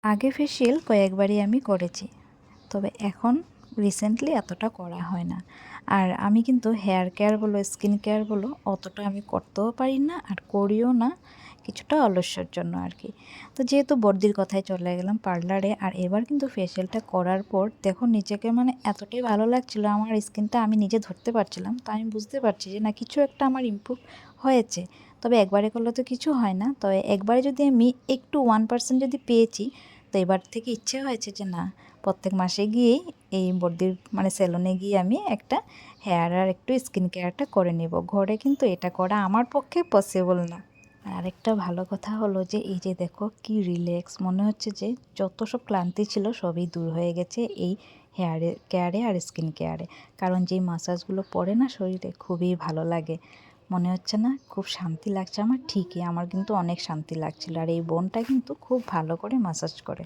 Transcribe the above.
আগে ফেসিয়াল কয়েকবারই আমি করেছি, তবে এখন রিসেন্টলি এতটা করা হয় না। আর আমি কিন্তু হেয়ার কেয়ার বলো স্কিন কেয়ার বলো অতটা আমি করতেও পারি না আর করিও না, কিছুটা অলস্যর জন্য আর কি। তো যেহেতু বর্দির কথায় চলে গেলাম পার্লারে, আর এবার কিন্তু ফেসিয়ালটা করার পর দেখো নিজেকে মানে এতটাই ভালো লাগছিল, আমার স্কিনটা আমি নিজে ধরতে পারছিলাম। তো আমি বুঝতে পারছি যে না, কিছু একটা আমার ইমপ্রুভ হয়েছে। তবে একবারে করলে তো কিছু হয় না, তবে একবারে যদি আমি একটু 1% যদি পেয়েছি, তো এবার থেকে ইচ্ছে হয়েছে যে না, প্রত্যেক মাসে গিয়েই এই বর্দির মানে সেলুনে গিয়ে আমি একটা হেয়ার আর একটু স্কিন কেয়ারটা করে নেব। ঘরে কিন্তু এটা করা আমার পক্ষে পসিবল না। আর একটা ভালো কথা হলো যে এই যে দেখো কি রিল্যাক্স মনে হচ্ছে, যে যত সব ক্লান্তি ছিল সবই দূর হয়ে গেছে এই হেয়ার কেয়ারে আর স্কিন কেয়ারে। কারণ যেই মাসাজগুলো পড়ে না শরীরে, খুবই ভালো লাগে। মনে হচ্ছে না খুব শান্তি লাগছে আমার? ঠিকই, আমার কিন্তু অনেক শান্তি লাগছিল। আর এই বোনটা কিন্তু খুব ভালো করে মাসাজ করে।